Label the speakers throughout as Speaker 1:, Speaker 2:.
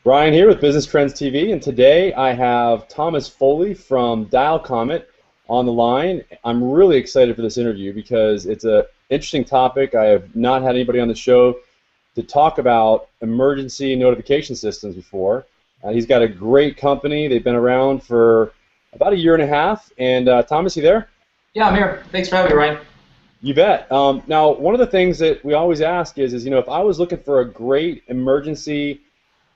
Speaker 1: Ryan here with Business Trends TV, and today I have Thomas Foley from Dial Comet on the line. I'm really excited for this interview because it's an interesting topic. I have not had anybody on the show to talk about emergency notification systems before. He's got a great company. They've been around for about a year and a half. And Thomas, you there?
Speaker 2: Yeah, I'm here. Thanks for having me, Ryan.
Speaker 1: You bet. Now, one of the things that we always ask is, if I was looking for a great emergency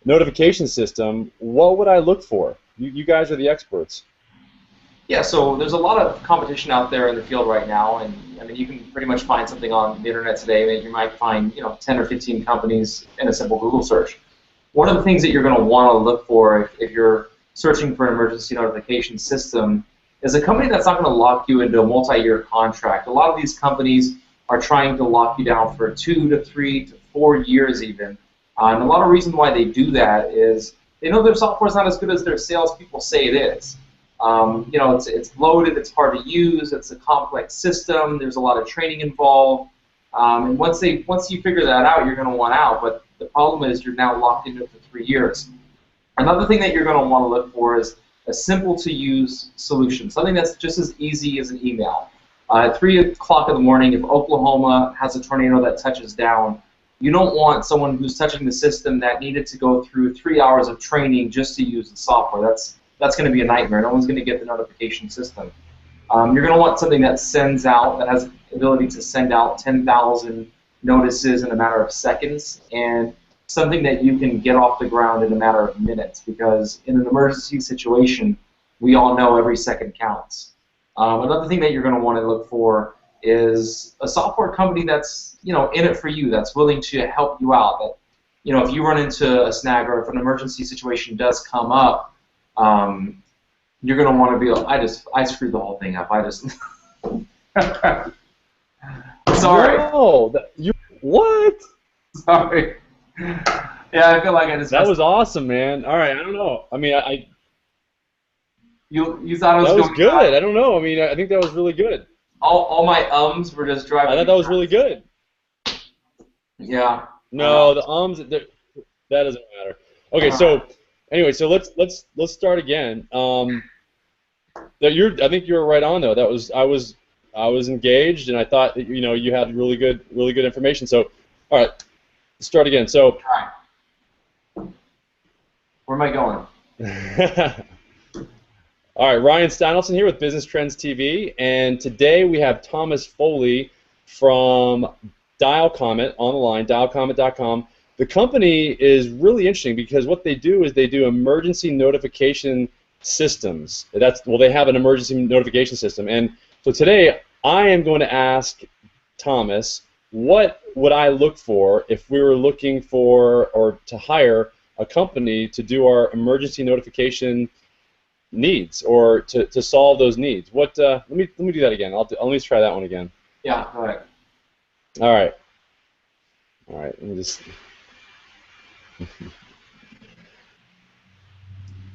Speaker 1: notification system, what would I look for? You guys are the experts.
Speaker 2: Yeah, so there's a lot of competition out there in the field right now, and I mean you can pretty much find something on the internet today. I mean, you might find 10 or 15 companies in a simple Google search. One of the things that you're going to want to look for if you're searching for an emergency notification system is a company that's not going to lock you into a multi-year contract. A lot of these companies are trying to lock you down for 2 to 3 to 4 years even. And a lot of reason why they do that is they know their software is not as good as their salespeople say it is. It's loaded, it's hard to use, it's a complex system, there's a lot of training involved. And once you figure that out, you're going to want out. But the problem is you're now locked into it for 3 years. Another thing that you're going to want to look for is a simple-to-use solution, something that's just as easy as an email. At 3 o'clock in the morning, if Oklahoma has a tornado that touches down, you don't want someone who's touching the system that needed to go through 3 hours of training just to use the software. That's going to be a nightmare. No one's going to get the notification system. You're going to want something that sends out, that has the ability to send out 10,000 notices in a matter of seconds, and something that you can get off the ground in a matter of minutes, because in an emergency situation, we all know every second counts. Another thing that you're going to want to look for is a software company that's in it for you, that's willing to help you out. That if you run into a snag or if an emergency situation does come up, you're going to want to be. I screwed the whole thing up. Sorry.
Speaker 1: No, what?
Speaker 2: Sorry. Yeah, I feel like I just.
Speaker 1: That was awesome, man. All right, I don't know. I mean,
Speaker 2: You thought it was
Speaker 1: that was
Speaker 2: going
Speaker 1: good.
Speaker 2: bad.
Speaker 1: I don't know. I mean, I think that was really good.
Speaker 2: All my ums were just driving.
Speaker 1: I thought that was really good.
Speaker 2: Yeah.
Speaker 1: No, the that doesn't matter. Okay, so anyway, so let's start again. I think you were right on though. I was engaged, and I thought that you had really good information. So, all right, let's start again. So,
Speaker 2: All right. Where am I going?
Speaker 1: all right, Ryan Steinelson here with Business Trends TV, and today we have Thomas Foley from Dial Comet on the line, dialcomet.com. The company is really interesting because what they do is they do emergency notification systems. They have an emergency notification system, and so today I am going to ask Thomas, what would I look for if we were looking for or to hire a company to do our emergency notification needs or to solve those needs? What? Let me do that again. Let me try that one again.
Speaker 2: Yeah. All right.
Speaker 1: All right. All right. Let me just.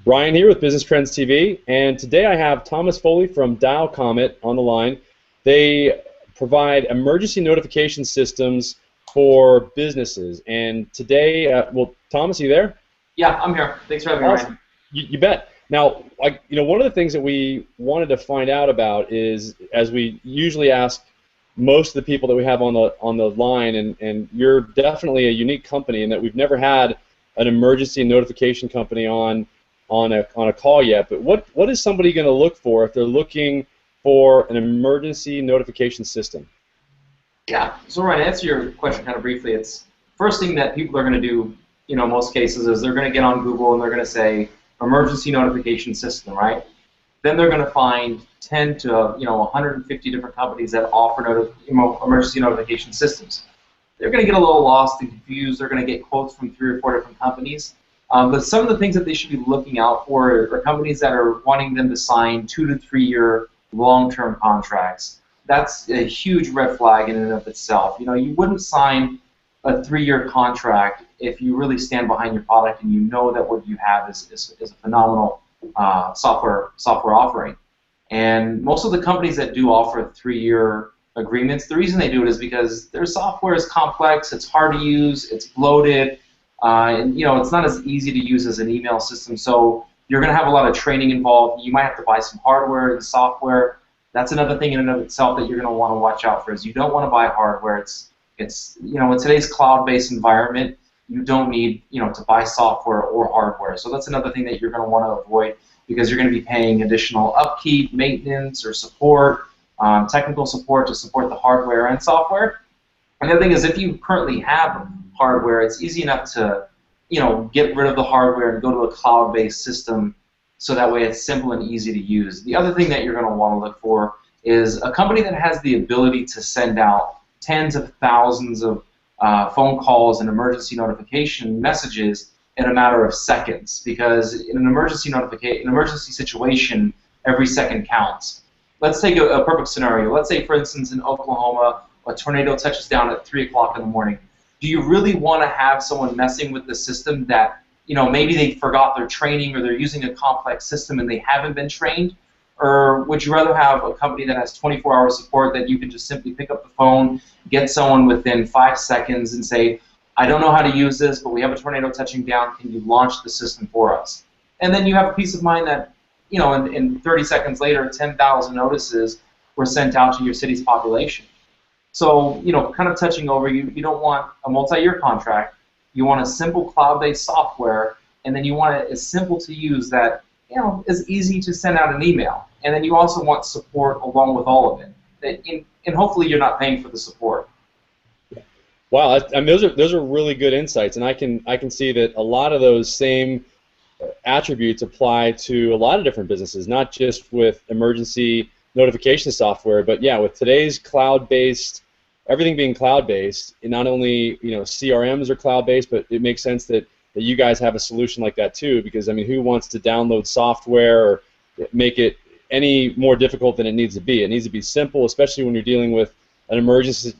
Speaker 1: Ryan here with Business Trends TV, and today I have Thomas Foley from Dial Comet on the line. They provide emergency notification systems for businesses, and today, Thomas, are you there?
Speaker 2: Yeah, I'm here. Thanks for having me, Ryan.
Speaker 1: You bet. Now, one of the things that we wanted to find out about is, as we usually ask most of the people that we have on the line, and you're definitely a unique company in that we've never had an emergency notification company on a call yet. But what is somebody going to look for if they're looking for an emergency notification system?
Speaker 2: Yeah. So, Ryan, to answer your question kind of briefly, it's first thing that people are going to do, in most cases, is they're going to get on Google and they're going to say emergency notification system, right? Then they're going to find 10 to 150 different companies that offer emergency notification systems. They're going to get a little lost and confused. They're going to get quotes from 3 or 4 different companies. But some of the things that they should be looking out for are companies that are wanting them to sign 2 to 3 year long-term contracts. That's a huge red flag in and of itself. You wouldn't sign a 3-year contract if you really stand behind your product and you know that what you have is a phenomenal software offering. And most of the companies that do offer 3-year agreements, the reason they do it is because their software is complex, it's hard to use, it's bloated, And it's not as easy to use as an email system. So you're going to have a lot of training involved. You might have to buy some hardware and software. That's another thing in and of itself that you're going to want to watch out for. Is you don't want to buy hardware. It's in today's cloud-based environment, you don't need to buy software or hardware. So that's another thing that you're going to want to avoid, because you're going to be paying additional upkeep, maintenance, or support, technical support to support the hardware and software. And the other thing is, if you currently have hardware, it's easy enough to get rid of the hardware and go to a cloud-based system, so that way it's simple and easy to use. The other thing that you're going to want to look for is a company that has the ability to send out tens of thousands of phone calls and emergency notification messages in a matter of seconds, because in an emergency situation, every second counts. Let's take a perfect scenario. Let's say, for instance, in Oklahoma, a tornado touches down at 3 o'clock in the morning. Do you really want to have someone messing with the system that, maybe they forgot their training, or they're using a complex system and they haven't been trained? Or would you rather have a company that has 24-hour support that you can just simply pick up the phone, get someone within 5 seconds and say, I don't know how to use this, but we have a tornado touching down, can you launch the system for us? And then you have peace of mind that, in 30 seconds later, 10,000 notices were sent out to your city's population. So, kind of touching over, you don't want a multi-year contract. You want a simple cloud-based software, and then you want it as simple to use that, is easy to send out an email. And then you also want support along with all of it. And hopefully you're not paying for the support.
Speaker 1: Wow, I mean, those are really good insights, and I can see that a lot of those same attributes apply to a lot of different businesses, not just with emergency notification software, but yeah, with today's cloud-based, everything being cloud-based, not only CRMs are cloud-based, but it makes sense that you guys have a solution like that too, because I mean, who wants to download software or make it any more difficult than it needs to be? It needs to be simple, especially when you're dealing with an emergency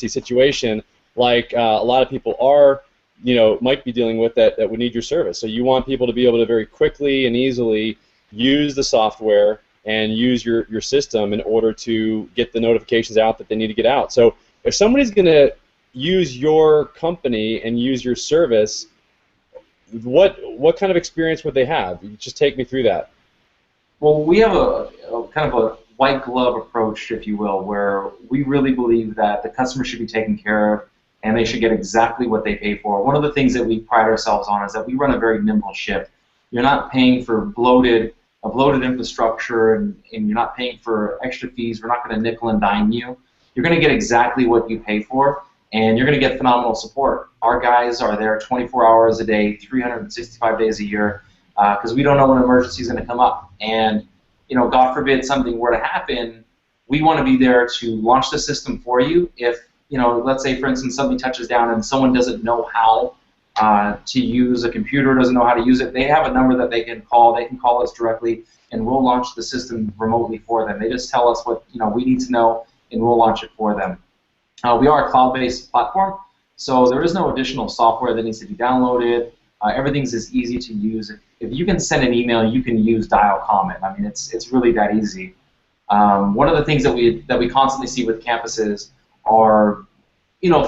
Speaker 1: situation like a lot of people are, might be dealing with that would need your service. So you want people to be able to very quickly and easily use the software and use your system in order to get the notifications out that they need to get out. So if somebody's going to use your company and use your service, what kind of experience would they have? You just take me through that.
Speaker 2: Well, we have a kind of a white glove approach, if you will, where we really believe that the customer should be taken care of and they should get exactly what they pay for. One of the things that we pride ourselves on is that we run a very nimble ship. You're not paying for a bloated infrastructure, and you're not paying for extra fees. We're not going to nickel and dime you. You're going to get exactly what you pay for, and you're going to get phenomenal support. Our guys are there 24 hours a day, 365 days a year, because we don't know when an emergency is going to come up. And God forbid something were to happen, we want to be there to launch the system for you. If let's say, for instance, something touches down and someone doesn't know how to use a computer, doesn't know how to use it, they have a number that they can call. They can call us directly, and we'll launch the system remotely for them. They just tell us what we need to know, and we'll launch it for them. We are a cloud-based platform, so there is no additional software that needs to be downloaded. Everything's as easy to use. If you can send an email, you can use Dial Comment. I mean, it's really that easy. One of the things that we constantly see with campuses are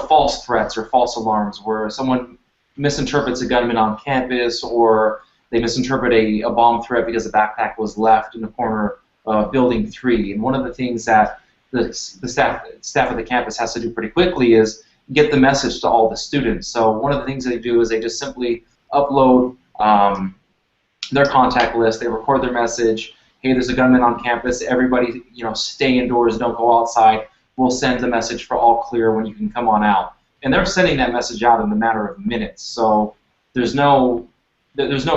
Speaker 2: false threats or false alarms, where someone misinterprets a gunman on campus, or they misinterpret a bomb threat because a backpack was left in the corner of Building 3. And one of the things that the staff of the campus has to do pretty quickly is get the message to all the students. So one of the things they do is they just simply upload their contact list. They record their message. Hey, there's a gunman on campus. Everybody, stay indoors. Don't go outside. We'll send the message for all clear when you can come on out. And they're sending that message out in a matter of minutes. So there's no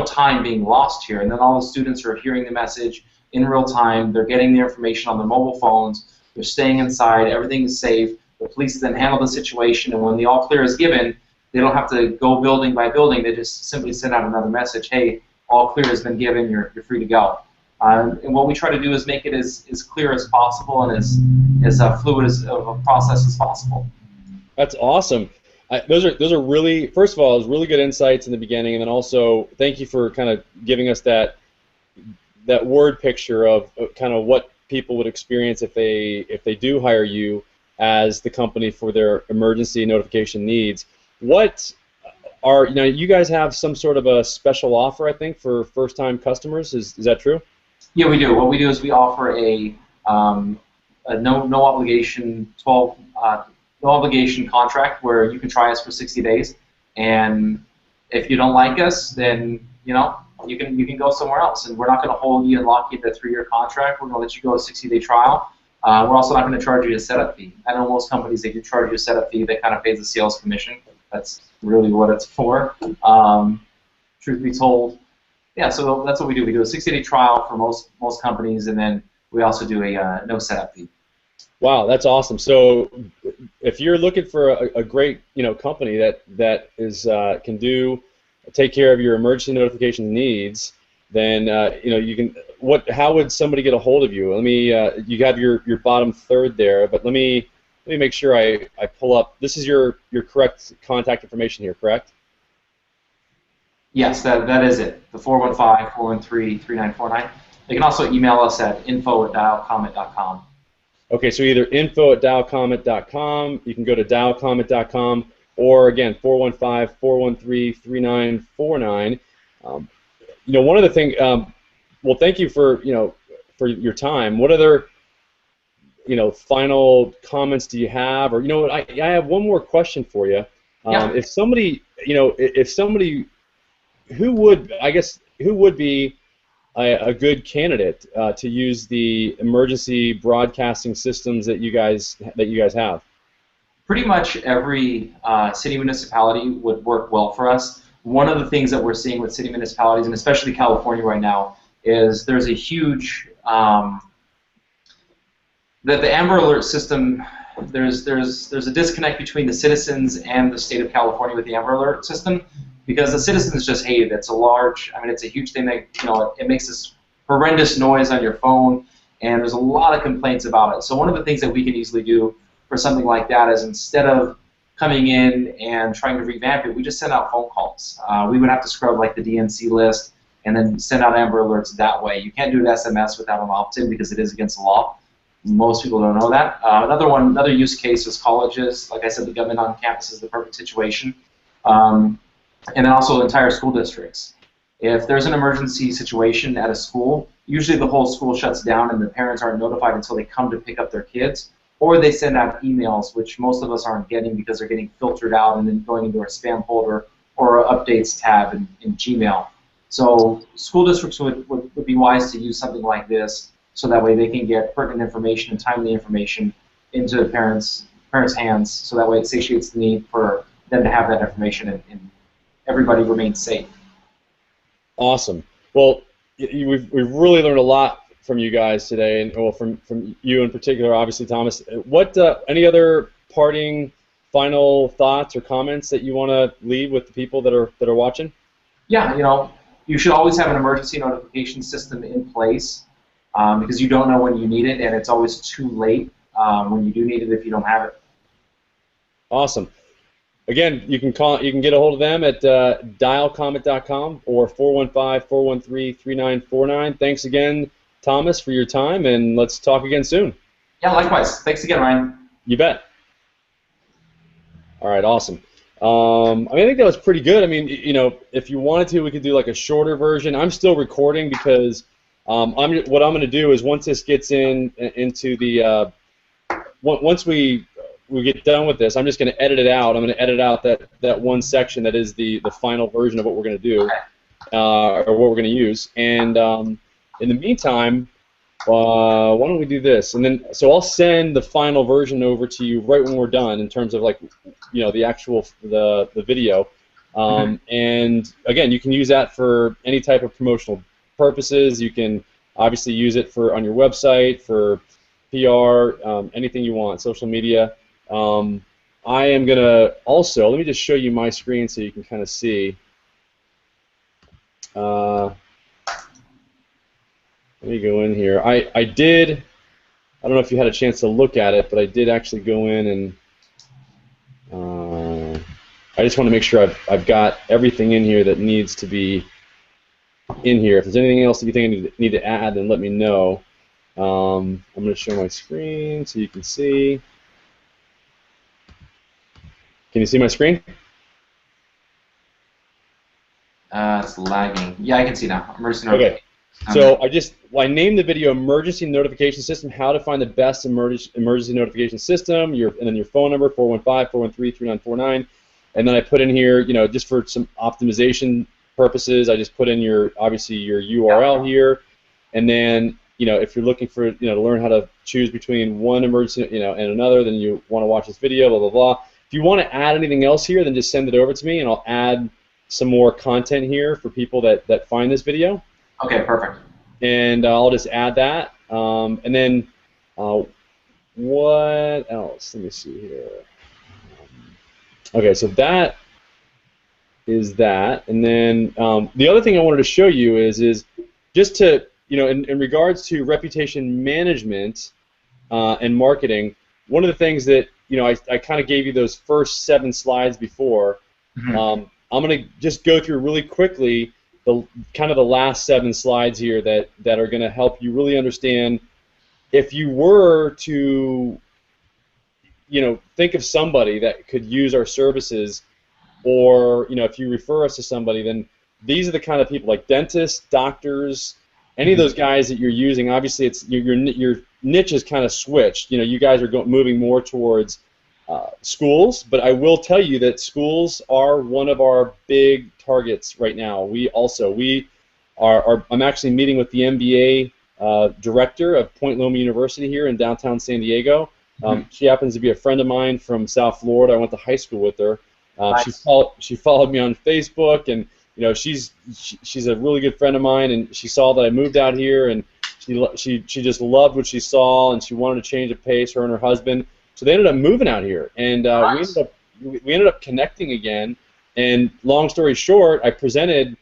Speaker 2: time being lost here. And then all the students are hearing the message in real time. They're getting the information on their mobile phones. They're staying inside. Everything is safe. The police then handle the situation, and when the all clear is given, they don't have to go building by building. They just simply send out another message. Hey, all clear has been given. You're free to go. And what we try to do is make it as clear as possible and as fluid of a process as possible.
Speaker 1: That's awesome. Those are really, first of all, it was really good insights in the beginning, and then also thank you for kind of giving us that word picture of kind of what people would experience if they do hire you as the company for their emergency notification needs. What you guys have some sort of a special offer, I think, for first-time customers. Is that true?
Speaker 2: Yeah, we do. What we do is we offer a no obligation no obligation contract where you can try us for 60 days, and if you don't like us, then you can go somewhere else, and we're not going to hold you and lock you into a 3-year contract. We're going to let you go a 60-day trial. We're also not going to charge you a setup fee. I know most companies, they do charge you a setup fee that kind of pays the sales commission. That's really what it's for. Truth be told, yeah. So that's what we do. We do a 60-day trial for most companies, and then we also do a no setup fee.
Speaker 1: Wow, that's awesome. So if you're looking for a great company that is can take care of your emergency notification needs, then you can. How would somebody get a hold of you? Let me. You have your bottom third there, but let me make sure I pull up. This is your correct contact information here, correct?
Speaker 2: Yes, that is it. The 415-413-3949. They can also email us at info@dialcomet.com.
Speaker 1: Okay, so either info@dialcomet.com, you can go to dialcomet.com, or again 415-413-3949. One other thing. Well, thank you for for your time. What other final comments do you have? Or I have one more question for you.
Speaker 2: Yeah.
Speaker 1: If somebody who would be a good candidate to use the emergency broadcasting systems that you guys have?
Speaker 2: Pretty much every city municipality would work well for us. One of the things that we're seeing with city municipalities, and especially California right now, is there's a huge that the Amber Alert system. There's a disconnect between the citizens and the state of California with the Amber Alert system, because the citizens just hate it. It's a huge thing that it makes this horrendous noise on your phone, and there's a lot of complaints about it. So one of the things that we can easily do for something like that is, instead of coming in and trying to revamp it, we just send out phone calls. We would have to scrub like the DNC list and then send out Amber Alerts that way. You can't do an SMS without an opt-in because it is against the law. Most people don't know that. Another use case is colleges. Like I said, the government on campus is the perfect situation. And then also entire school districts. If there's an emergency situation at a school, usually the whole school shuts down and the parents aren't notified until they come to pick up their kids, or they send out emails, which most of us aren't getting because they're getting filtered out and then going into our spam folder or our updates tab in Gmail. So school districts would be wise to use something like this, so that way they can get pertinent information and timely information into the parents' hands, so that way it satiates the need for them to have that information and everybody remains safe.
Speaker 1: Awesome. Well, we've really learned a lot from you guys today, and well, from you in particular, obviously, Thomas. What any other parting final thoughts or comments that you want to leave with the people that are watching?
Speaker 2: Yeah, you should always have an emergency notification system in place, because you don't know when you need it, and it's always too late when you do need it if you don't have it.
Speaker 1: Awesome. Again, you can get a hold of them at dialcomet.com or 415-413-3949. Thanks again, Thomas, for your time, and let's talk again soon.
Speaker 2: Yeah, likewise. Thanks again, Ryan.
Speaker 1: You bet. All right, awesome. I think that was pretty good. I mean, if you wanted to, we could do like a shorter version. I'm still recording because what I'm going to do is, once this gets into the once we get done with this, I'm just going to edit it out. I'm going to edit out that one section that is the final version of what we're going to do, or what we're going to use. And in the meantime, why don't we do this? And then, so I'll send the final version over to you right when we're done, in terms of the actual the video. And again, you can use that for any type of promotional purposes. You can obviously use it on your website, for PR, anything you want, social media. I am going to also, let me just show you my screen so you can kind of see. Let me go in here. I don't know if you had a chance to look at it, but I did actually go in and I just want to make sure I've got everything in here that needs to be in here. If there's anything else that you think I need to add, then let me know. I'm going to show my screen so you can see. Can you see my screen?
Speaker 2: It's lagging. Yeah, I can see now. Emergency
Speaker 1: Okay.
Speaker 2: notification.
Speaker 1: So I named the video "Emergency Notification System: How to Find the Best Emergency Notification System." And then your phone number 415-413-3949, and then I put in here, just for some optimization purposes, I just put in obviously your URL here, and then if you're looking for to learn how to choose between one emergency and another, then you want to watch this video, blah blah blah. If you want to add anything else here, then just send it over to me, and I'll add some more content here for people that find this video.
Speaker 2: Okay, perfect.
Speaker 1: And I'll just add that. And then what else? Let me see here. Okay, so that is that. And then the other thing I wanted to show you is just to, in regards to reputation management and marketing, one of the things that, I kind of gave you those first 7 slides before. I'm going to just go through really quickly the last 7 slides here that are going to help you really understand if you were to think of somebody that could use our services, or if you refer us to somebody, then these are the kind of people, like dentists, doctors, any of those guys that you're using. Obviously, it's your niche is kind of switched. You guys are moving more towards schools, but I will tell you that schools are one of our big targets right now. I'm actually meeting with the MBA director of Point Loma University here in downtown San Diego. She happens to be a friend of mine from South Florida. I went to high school with her.
Speaker 2: Nice.
Speaker 1: She followed me on Facebook, and she's a really good friend of mine, and she saw that I moved out here, and she just loved what she saw, and she wanted to change the pace, her and her husband. So they ended up moving out here, and
Speaker 2: Nice.
Speaker 1: we ended up connecting again. And long story short, I presented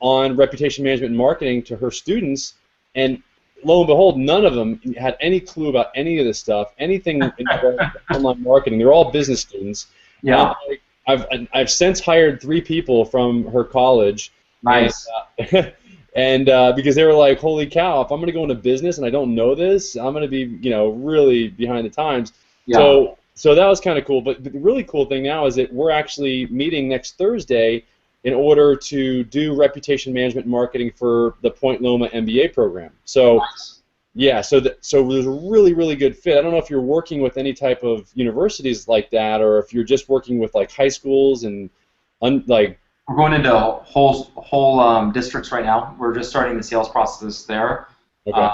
Speaker 1: on reputation management and marketing to her students, and lo and behold, none of them had any clue about any of this stuff, anything involved with online marketing. They're all business students.
Speaker 2: Yeah.
Speaker 1: I've since hired 3 people from her college.
Speaker 2: Nice.
Speaker 1: And because they were like, holy cow, if I'm going to go into business and I don't know this, I'm going to be, really behind the times.
Speaker 2: Yeah.
Speaker 1: So that was kind of cool. But the really cool thing now is that we're actually meeting next Thursday in order to do reputation management and marketing for the Point Loma MBA program. So
Speaker 2: Nice.
Speaker 1: yeah, so there's a really, really good fit. I don't know if you're working with any type of universities like that, or if you're just working with like high schools and like.
Speaker 2: We're going into whole districts right now. We're just starting the sales process there.
Speaker 1: Okay.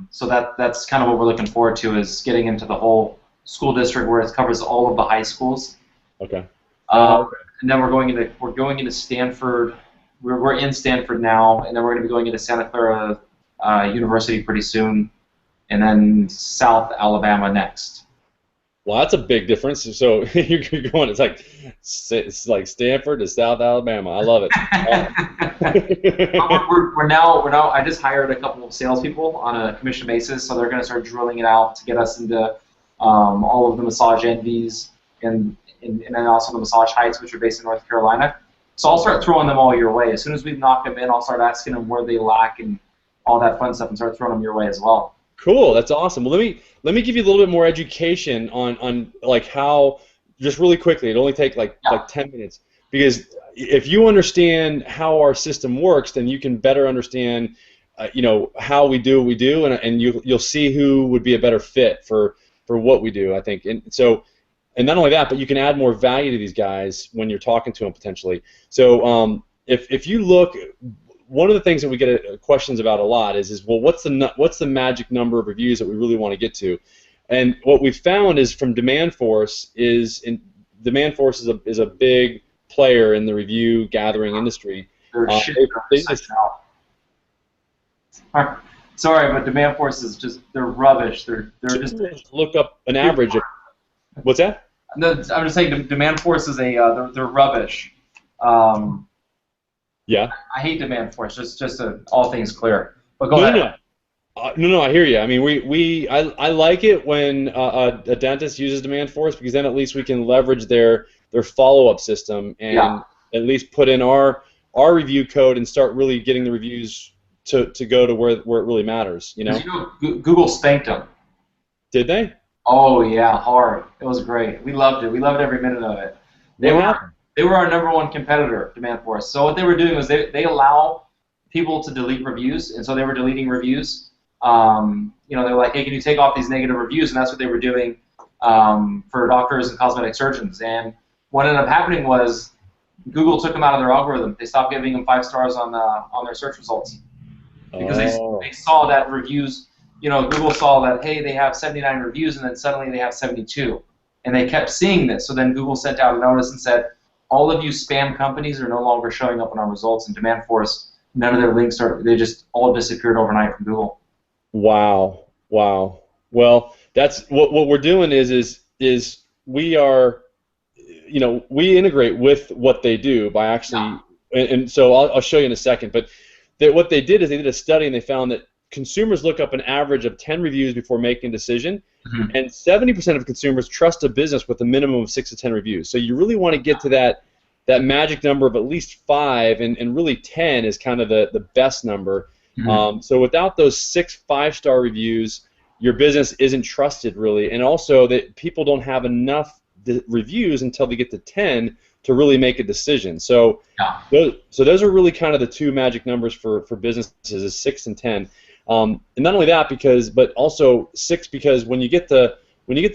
Speaker 2: So that's kind of what we're looking forward to, is getting into the whole school district where it covers all of the high schools.
Speaker 1: Okay.
Speaker 2: And then we're going into Stanford. We're in Stanford now, and then we're going to be going into Santa Clara University pretty soon, and then South Alabama next.
Speaker 1: Well, that's a big difference. So you're going. It's like Stanford to South Alabama. I love it.
Speaker 2: we're now. I just hired a couple of salespeople on a commission basis, so they're going to start drilling it out to get us into all of the Massage Envies and then also the Massage Heights, which are based in North Carolina. So I'll start throwing them all your way. As soon as we knock them in, I'll start asking them where they lack and all that fun stuff, and start throwing them your way as well.
Speaker 1: Cool, that's awesome. Well, let me give you a little bit more education on like how, just really quickly. It only take like 10 minutes, because if you understand how our system works, then you can better understand, how we do what we do, and you'll see who would be a better fit for what we do, I think. And so, and not only that, but you can add more value to these guys when you're talking to them potentially. So if you look, one of the things that we get questions about a lot is well, what's the magic number of reviews that we really want to get to? And what we've found is from DemandForce is a big player in the review gathering industry.
Speaker 2: Sorry, but DemandForce is they're rubbish. They're just
Speaker 1: look up an average of, what's that?
Speaker 2: No, I'm just saying DemandForce is they're rubbish.
Speaker 1: Yeah.
Speaker 2: I hate DemandForce. Just all things clear. But go ahead.
Speaker 1: No, I hear you. I mean, I like it when a dentist uses DemandForce, because then at least we can leverage their follow-up system and at least put in our review code and start really getting the reviews to go to where it really matters.
Speaker 2: Google spanked them.
Speaker 1: Did they?
Speaker 2: Oh yeah, hard. It was great. We loved it. We loved every minute of it. They They were our #1 competitor, Demandforce. So what they were doing was they allow people to delete reviews, and so they were deleting reviews. You know, they were like, hey, can you take off these negative reviews? And that's what they were doing for doctors and cosmetic surgeons. And what ended up happening was Google took them out of their algorithm. They stopped giving them 5 stars on their search results because they saw that reviews. You know, Google saw that, hey, they have 79 reviews, and then suddenly they have 72. And they kept seeing this. So then Google sent out a notice and said, all of you spam companies are no longer showing up in our results. And Demandforce, none of their links they just all disappeared overnight from Google.
Speaker 1: Wow. Wow. Well, that's what we're doing is we are, you know, we integrate with what they do by actually, and so I'll show you in a second, but what they did is they did a study and they found that consumers look up an average of 10 reviews before making a decision, and 70% of consumers trust a business with a minimum of 6 to 10 reviews. So you really want to get to that magic number of at least 5, and really 10 is kind of the best number. So without those 6 5-star reviews, your business isn't trusted really, and also that people don't have enough reviews until they get to 10 to really make a decision. So those are really kind of the 2 magic numbers for businesses, is 6 and 10. And not only that, but also 6, because when you get to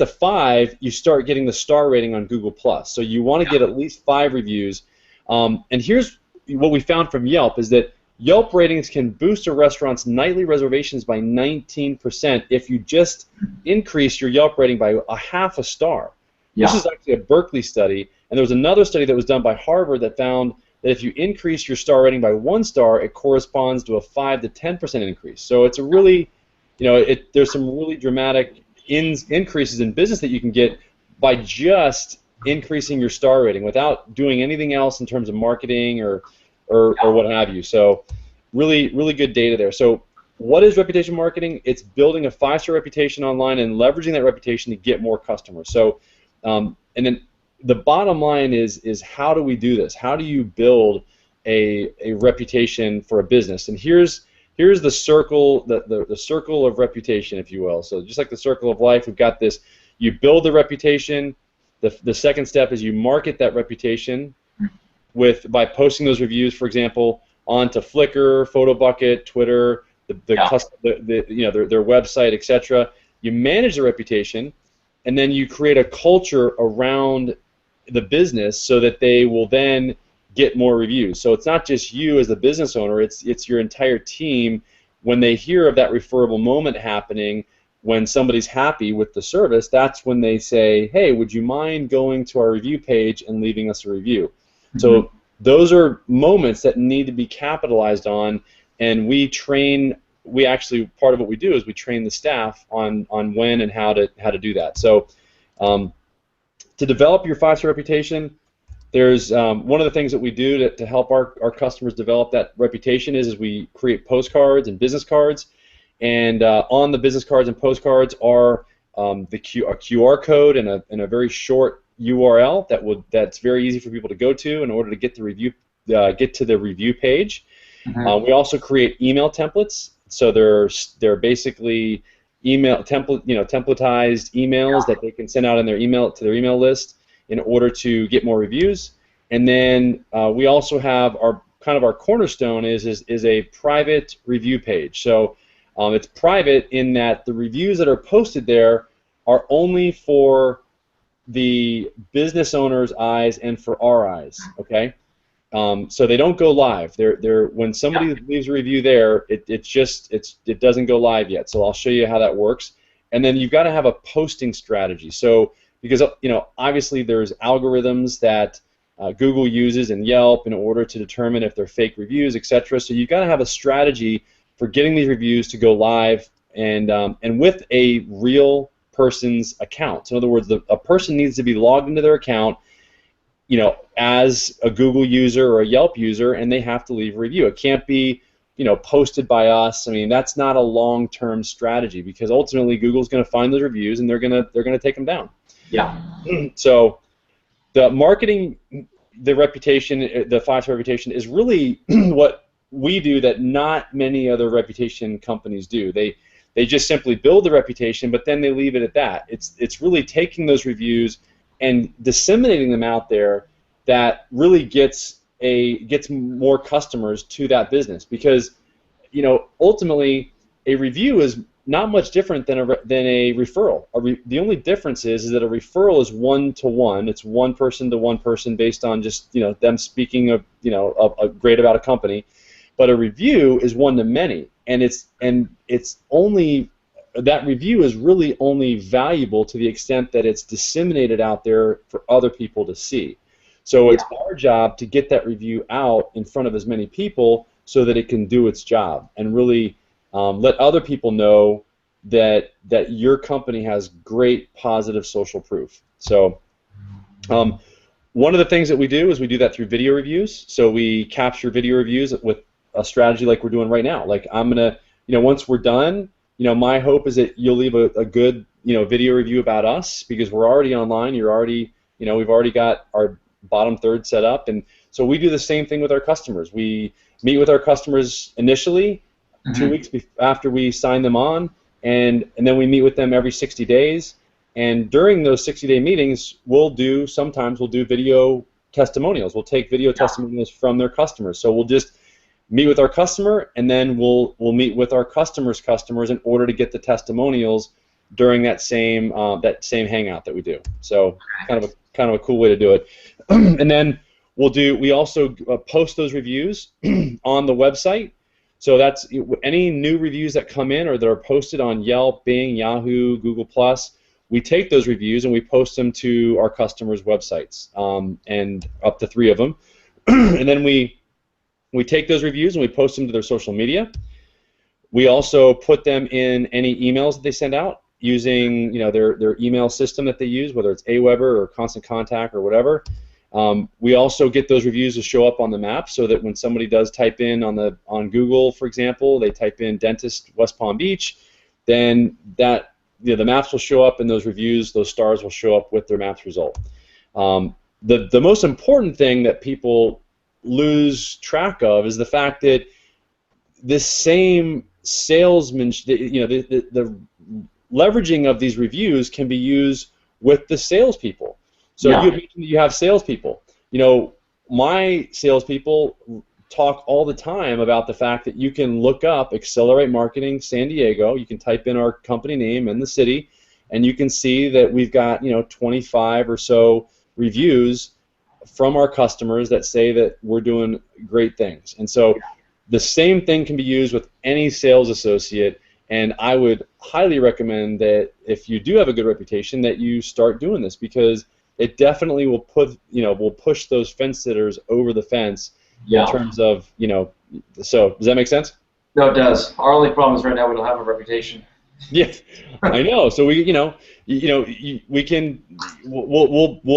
Speaker 1: 5, you start getting the star rating on Google+. So you want to get at least 5 reviews. And here's what we found from Yelp is that Yelp ratings can boost a restaurant's nightly reservations by 19% if you just increase your Yelp rating by a half a star. This is actually a Berkeley study, and there was another study that was done by Harvard that found that if you increase your star rating by 1 star, it corresponds to a 5 to 10% increase. So it's a really, you know, there's some really dramatic increases in business that you can get by just increasing your star rating without doing anything else in terms of marketing or what have you. So really, really good data there. So what is reputation marketing? It's building a 5-star reputation online and leveraging that reputation to get more customers. So and then the bottom line is how do we do this? How do you build a reputation for a business? And here's the circle, the circle of reputation, if you will. So just like the circle of life, we've got this. You build the reputation. The second step is you market that reputation by posting those reviews, for example, onto Flickr, PhotoBucket, Twitter, their website, etc. You manage the reputation, and then you create a culture around the business so that they will then get more reviews. So it's not just you as the business owner, it's your entire team. When they hear of that referable moment happening, when somebody's happy with the service, that's when they say, hey, would you mind going to our review page and leaving us a review? So those are moments that need to be capitalized on, and part of what we do is we train the staff on when and how to do that. So to develop your 5-star reputation, there's one of the things that we do to help our customers develop that reputation is we create postcards and business cards, and on the business cards and postcards are a QR code and a very short URL that's very easy for people to go to in order to get to the review page. We also create email templates, so they're basically templatized emails that they can send out in their email list in order to get more reviews. And then we also have our cornerstone is a private review page. So it's private in that the reviews that are posted there are only for the business owner's eyes and for our eyes. Okay. So they don't go live. When somebody leaves a review there, it doesn't go live yet. So I'll show you how that works. And then you've got to have a posting strategy. So because obviously there's algorithms that Google uses and Yelp in order to determine if they're fake reviews, etc. So you've got to have a strategy for getting these reviews to go live and with a real person's account. So in other words, a person needs to be logged into their account, as a Google user or a Yelp user, and they have to leave a review. It can't be, posted by us. I mean, that's not a long-term strategy because ultimately Google's going to find those reviews and they're going to take them down. Yeah. So the marketing, the reputation, the 5-star reputation is really what we do that not many other reputation companies do. They just simply build the reputation, but then they leave it at that. It's really taking those reviews and disseminating them out there that really gets more customers to that business, because ultimately a review is not much different than a referral. The only difference is that a referral is one-to-one. It's one person to one person based on just them speaking of great about a company. But a review is one to many, and it's only that review is really only valuable to the extent that it's disseminated out there for other people to see. So it's our job to get that review out in front of as many people so that it can do its job and really let other people know that your company has great positive social proof. So one of the things that we do is we do that through video reviews. So we capture video reviews with a strategy like we're doing right now. Like I'm gonna, once we're done, my hope is that you'll leave a good, video review about us, because we're already online. You're already, we've already got our bottom third set up, and so we do the same thing with our customers. We meet with our customers initially, 2 weeks after we sign them on, and then we meet with them every 60 days. And during those 60-day meetings, sometimes we'll do video testimonials. We'll take video testimonials from their customers. So we'll just meet with our customer, and then we'll meet with our customers' customers in order to get the testimonials during that same hangout that we do. So kind of a cool way to do it. And then we also post those reviews on the website. So that's any new reviews that come in or that are posted on Yelp, Bing, Yahoo, Google+. We take those reviews and we post them to our customers' websites, and up to 3 of them. And then we take those reviews and we post them to their social media. We also put them in any emails that they send out using their email system that they use, whether it's Aweber or Constant Contact or whatever. We also get those reviews to show up on the map, so that when somebody does type in on Google, for example, they type in dentist West Palm Beach, then the maps will show up, and those reviews, those stars will show up with their maps result. The most important thing that people lose track of is the fact that this same salesmanship, the leveraging of these reviews can be used with the salespeople. So you have salespeople. My salespeople talk all the time about the fact that you can look up Accelerate Marketing San Diego. You can type in our company name and the city, and you can see that we've got 25 or so reviews from our customers that say that we're doing great things. And so the same thing can be used with any sales associate, and I would highly recommend that if you do have a good reputation that you start doing this, because it definitely will push those fence sitters over the fence in terms of, so does that make sense?
Speaker 2: No, it does. Our only problem is right now we don't have a reputation.
Speaker 1: Yes, I know. So we'll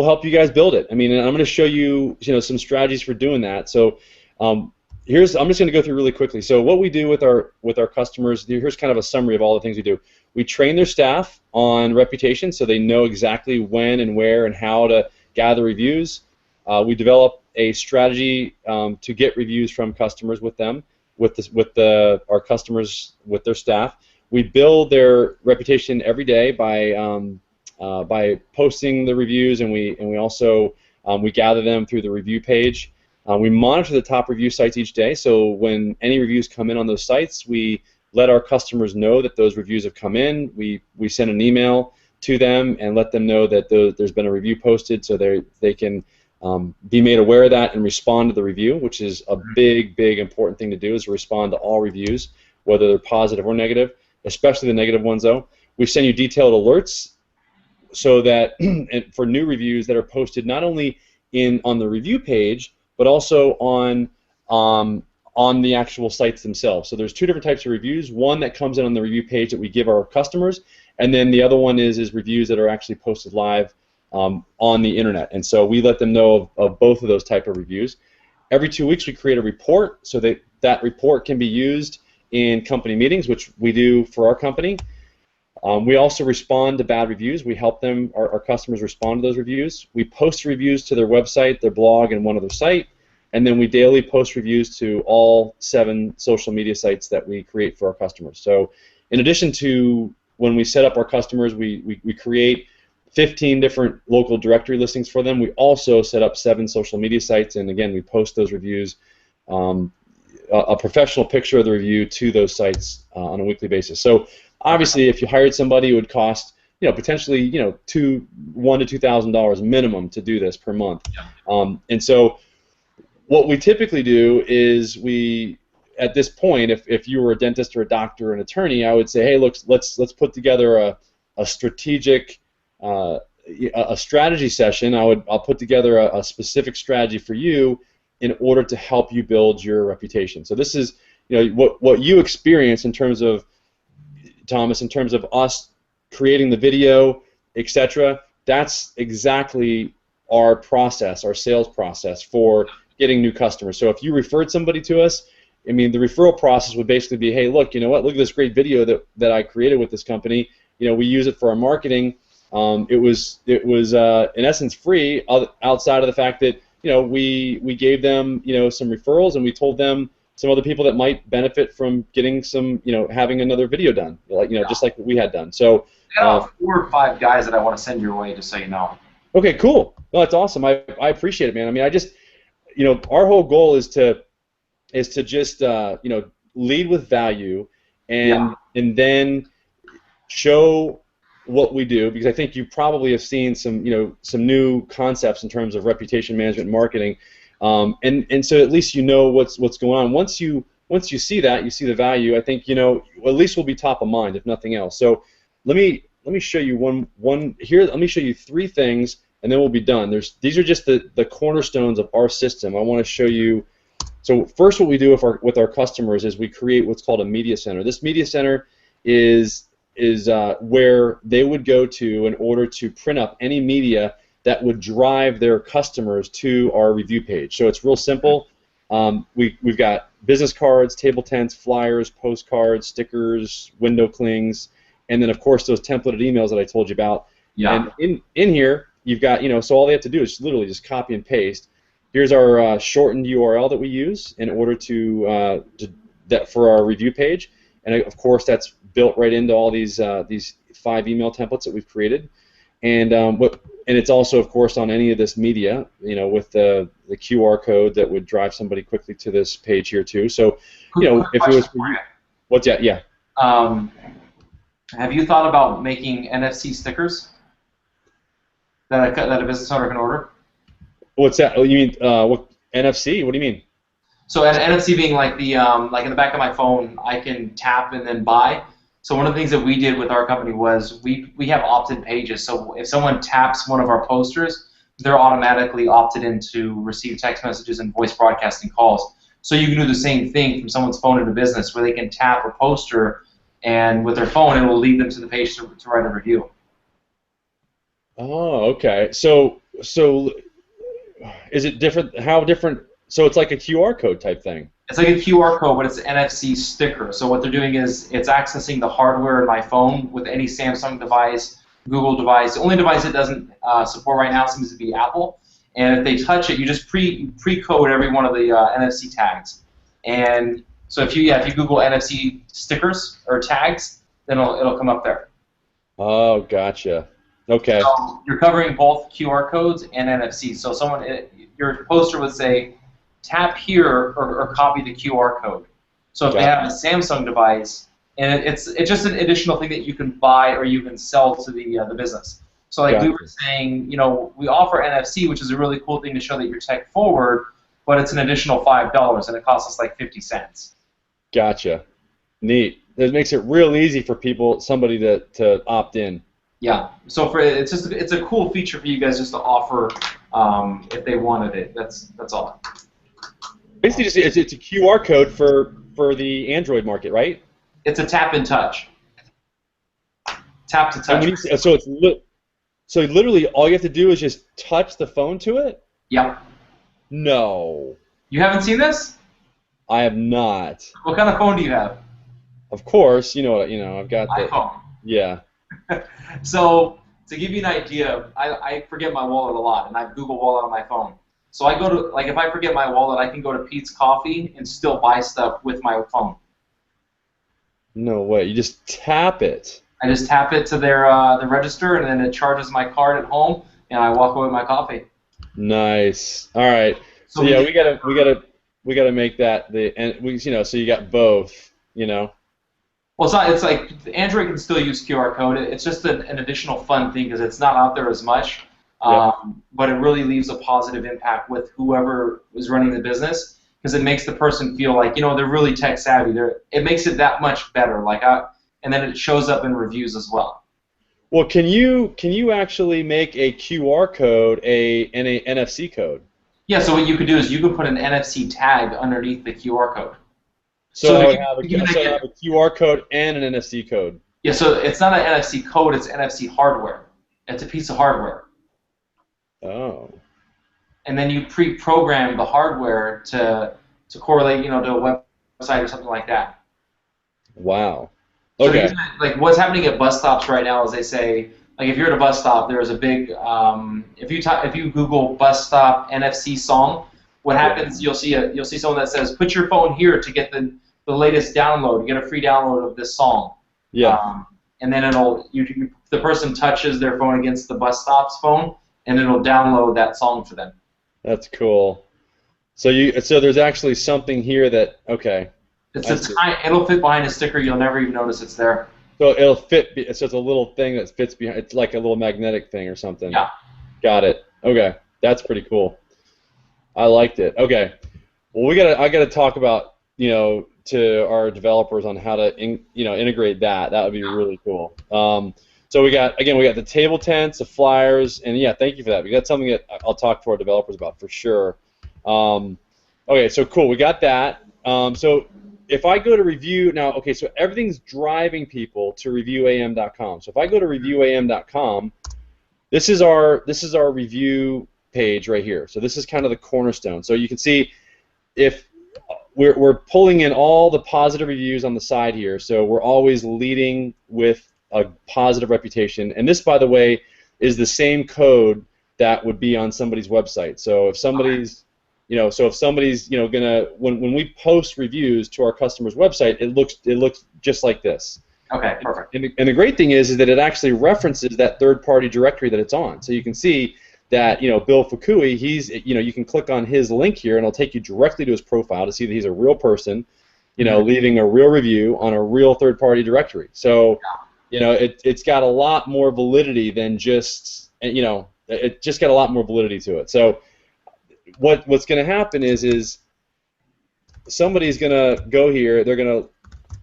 Speaker 1: help you guys build it. I mean, and I'm going to show you, some strategies for doing that. So I'm just going to go through really quickly. So what we do with our customers, here's kind of a summary of all the things we do. We train their staff on reputation, so they know exactly when and where and how to gather reviews. We develop a strategy to get reviews from customers with them, our customers with their staff. We build their reputation every day by posting the reviews, and we also we gather them through the review page. We monitor the top review sites each day, so when any reviews come in on those sites, we let our customers know that those reviews have come in. We send an email to them and let them know that there's been a review posted, so they can be made aware of that and respond to the review, which is a big important thing to do, is to respond to all reviews, whether they're positive or negative, especially the negative ones though. We send you detailed alerts so that for new reviews that are posted not only on the review page, but also on the actual sites themselves. So there's 2 different types of reviews. One that comes in on the review page that we give our customers, and then the other one is reviews that are actually posted live on the internet. And so we let them know of both of those type of reviews. Every 2 weeks we create a report, so that report can be used in company meetings, which we do for our company. We also respond to bad reviews. We help them, our customers, respond to those reviews. We post reviews to their website, their blog, and one other site, and then we daily post reviews to all 7 social media sites that we create for our customers. So in addition to when we set up our customers, we create 15 different local directory listings for them. We also set up 7 social media sites, and again, we post those reviews, a professional picture of the review to those sites on a weekly basis. So obviously, if you hired somebody, it would cost potentially $1,000 to $2,000 minimum to do this per month. And so what we typically do is at this point, if you were a dentist or a doctor or an attorney, I would say, hey, look, let's put together a strategic a strategy session. I'll put together a specific strategy for you in order to help you build your reputation. So this is what you experience in terms of Thomas, in terms of us creating the video, etc. That's exactly our process, our sales process for getting new customers. So if you referred somebody to us, I mean, the referral process would basically be, hey, look, you know what? Look at this great video that I created with this company. We use it for our marketing. It was in essence free, outside of the fact that we gave them some referrals, and we told them some other people that might benefit from getting some having another video done, just like what we had done. So
Speaker 2: I got 4 or 5 guys that I want to send your way, just so you know.
Speaker 1: Okay, cool. Well, that's awesome. I appreciate it, man. I mean, I just our whole goal is to just lead with value and then show what we do, because I think you probably have seen some new concepts in terms of reputation management and marketing, and so at least what's going on. Once you see that, you see the value, I think at least we'll be top of mind, if nothing else. So let me show you one here. Let me show you 3 things, and then we'll be done. These are just the cornerstones of our system. I want to show you. So first, what we do with our customers is we create what's called a media center. This media center is where they would go to in order to print up any media that would drive their customers to our review page. So it's real simple. We've got business cards, table tents, flyers, postcards, stickers, window clings, and then of course those templated emails that I told you about.
Speaker 2: Yeah.
Speaker 1: And in here you've got so all they have to do is literally just copy and paste. Here's our shortened URL that we use in order to that for our review page, and of course that's built right into all these 5 email templates that we've created, and it's also of course on any of this media, with the QR code that would drive somebody quickly to this page here too. So if it was for you, what's that? Yeah.
Speaker 2: Have you thought about making NFC stickers that a business owner can order?
Speaker 1: What's that? Oh, you mean what NFC? What do you mean?
Speaker 2: So an NFC being like like in the back of my phone, I can tap and then buy. So one of the things that we did with our company was we have opt-in pages. So if someone taps one of our posters, they're automatically opted in to receive text messages and voice broadcasting calls. So you can do the same thing from someone's phone in a business, where they can tap a poster, and with their phone, it will lead them to the page to write a review.
Speaker 1: Oh, okay. So is it different? How different? So it's like a QR code type thing.
Speaker 2: It's like a QR code, but it's an NFC sticker. So what they're doing is it's accessing the hardware in my phone with any Samsung device, Google device. The only device it doesn't support right now seems to be Apple. And if they touch it, you just pre-code every one of the NFC tags. And so if you Google NFC stickers or tags, then it'll come up there.
Speaker 1: Oh, gotcha. Okay.
Speaker 2: So you're covering both QR codes and NFC. So your poster would say, tap here or copy the QR code. So if they have a Samsung device, and it's just an additional thing that you can buy or you can sell to the business. So like we were saying, we offer NFC, which is a really cool thing to show that you're tech forward, but it's an additional $5 and it costs us like 50 cents.
Speaker 1: Gotcha. Neat. It makes it real easy for somebody to opt in.
Speaker 2: Yeah. So it's a cool feature for you guys just to offer if they wanted it. That's all.
Speaker 1: Basically, it's a QR code for the Android market, right?
Speaker 2: It's a tap and touch. Tap to touch.
Speaker 1: So literally all you have to do is just touch the phone to it?
Speaker 2: Yep.
Speaker 1: No.
Speaker 2: You haven't seen this?
Speaker 1: I have not.
Speaker 2: What kind of phone do you have?
Speaker 1: Of course, I've got the
Speaker 2: iPhone.
Speaker 1: Yeah.
Speaker 2: So to give you an idea, I forget my wallet a lot, and I have Google Wallet on my phone. So I go to, if I forget my wallet, I can go to Pete's Coffee and still buy stuff with my phone.
Speaker 1: No way. You just tap it.
Speaker 2: I just tap it to their the register, and then it charges my card at home, and I walk away with my coffee.
Speaker 1: Nice. All right.
Speaker 2: So
Speaker 1: So
Speaker 2: we
Speaker 1: yeah,
Speaker 2: did,
Speaker 1: we gotta make that and so you got both.
Speaker 2: well, it's not. It's like Android can still use QR code. It's just an additional fun thing because it's not out there as much.
Speaker 1: Yep.
Speaker 2: But it really leaves a positive impact with whoever is running the business because it makes the person feel like they're really tech savvy. It makes it that much better. And then it shows up in reviews as well.
Speaker 1: Well, can you actually make a QR code and a NFC code?
Speaker 2: Yeah. So what you could do is you could put an NFC tag underneath the QR code.
Speaker 1: So
Speaker 2: So
Speaker 1: I
Speaker 2: to
Speaker 1: would
Speaker 2: give,
Speaker 1: have
Speaker 2: to give an idea,
Speaker 1: a QR code and an NFC code.
Speaker 2: yeah. So it's not an NFC code. It's NFC hardware. It's a piece of hardware.
Speaker 1: Oh.
Speaker 2: And then you pre-program the hardware to correlate, to a website or something like that.
Speaker 1: Wow.
Speaker 2: So
Speaker 1: Okay.
Speaker 2: like what's happening at bus stops right now is they say, like if you're at a bus stop, there's a big if you Google bus stop NFC song, what happens? You'll see someone that says, put your phone here to get the latest download, get a free download of this song.
Speaker 1: Yeah.
Speaker 2: And then the person touches their phone against the bus stop's phone, and it'll download that song for them.
Speaker 1: That's cool. So there's actually something here that okay.
Speaker 2: It'll fit behind a sticker. You'll never even notice it's there.
Speaker 1: So it'll fit. So it's a little thing that fits behind. It's like a little magnetic thing or something.
Speaker 2: Yeah.
Speaker 1: Got it. Okay, that's pretty cool. I liked it. Okay. Well, I gotta talk about to our developers on how to integrate that. That would be really cool. So we got the table tents, the flyers, and yeah, thank you for that. We got something that I'll talk to our developers about for sure. Okay, so cool. We got that. So if I go to review now, okay, so everything's driving people to reviewam.com. So if I go to reviewam.com, this is our review page right here. So this is kind of the cornerstone. So you can see if we're pulling in all the positive reviews on the side here. So we're always leading with a positive reputation. And this, by the way, is the same code that would be on somebody's website. So if somebody's gonna when we post reviews to our customer's website, it looks just like this.
Speaker 2: Okay, perfect.
Speaker 1: And the great thing is that it actually references that third-party directory that it's on. So you can see that Bill Fukui, you can click on his link here and it'll take you directly to his profile to see that he's a real person, leaving a real review on a real third-party directory. So it's got a lot more validity than just it just got a lot more validity to it. So what's going to happen is somebody's going to go here, they're going to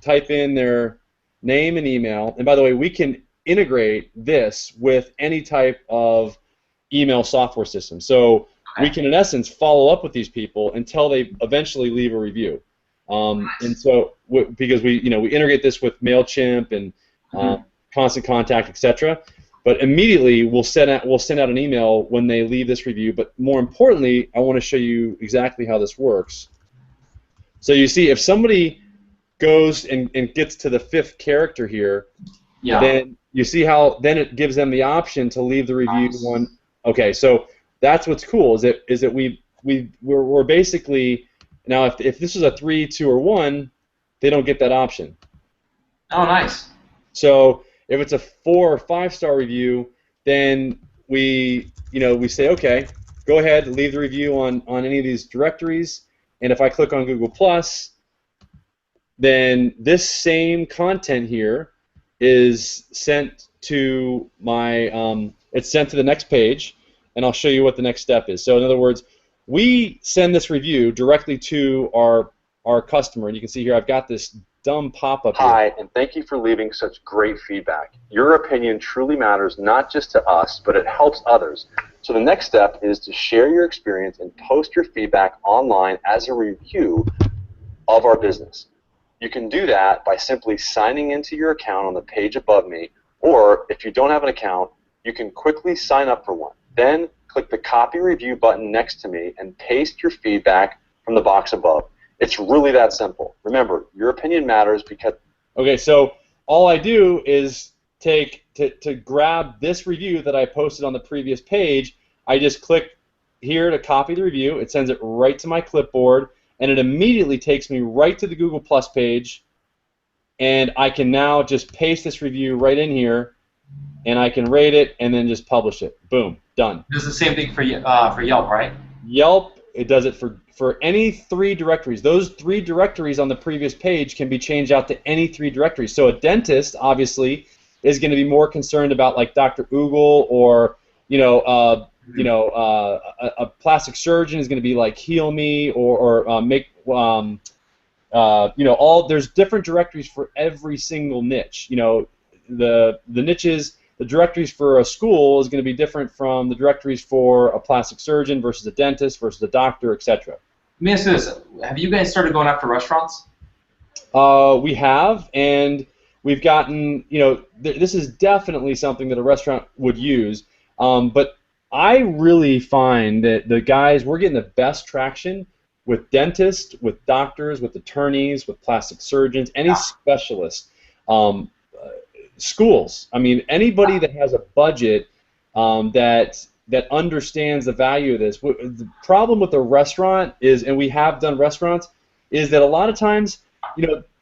Speaker 1: type in their name and email, and by the way, we can integrate this with any type of email software system. So we can, in essence, follow up with these people until they eventually leave a review. And so because we integrate this with MailChimp and Constant Contact, etc. But immediately we'll send out an email when they leave this review. But more importantly, I want to show you exactly how this works. So you see, if somebody goes and gets to the 5th character here, then you see how then it gives them the option to leave the review on. Okay, so that's what's cool is that we're basically now if this is a 3, 2, or 1, they don't get that option.
Speaker 2: Oh, nice.
Speaker 1: So if it's a 4 or 5-star review, then we say, okay, go ahead, leave the review on any of these directories, and if I click on Google+, then this same content here is sent to it's sent to the next page, and I'll show you what the next step is. So in other words, we send this review directly to our customer, and you can see here I've got this dumb pop-up here.
Speaker 3: Hi, and thank you for leaving such great feedback. Your opinion truly matters not just to us, but it helps others. So the next step is to share your experience and post your feedback online as a review of our business. You can do that by simply signing into your account on the page above me, or if you don't have an account, you can quickly sign up for one. Then click the copy review button next to me and paste your feedback from the box above. It's really that simple. Remember, your opinion matters because...
Speaker 1: Okay, so all I do is to grab this review that I posted on the previous page, I just click here to copy the review, it sends it right to my clipboard, and it immediately takes me right to the Google Plus page, and I can now just paste this review right in here, and I can rate it and then just publish it. Boom, done.
Speaker 2: It does the same thing for Yelp, right?
Speaker 1: Yelp, it does it for any 3 directories. Those 3 directories on the previous page can be changed out to any 3 directories. So a dentist, obviously, is going to be more concerned about like Dr. Oogle, or a plastic surgeon is going to be like Heal Me, or there's different directories for every single niche. The niches, the directories for a school is going to be different from the directories for a plastic surgeon versus a dentist versus a doctor, etc.
Speaker 2: Let me ask you this: have you guys started going after restaurants?
Speaker 1: We have, and we've gotten, this is definitely something that a restaurant would use, but I really find that we're getting the best traction with dentists, with doctors, with attorneys, with plastic surgeons, any specialists, schools. I mean, anybody that has a budget that understands the value of this. The problem with a restaurant is, and we have done restaurants, is that a lot of times,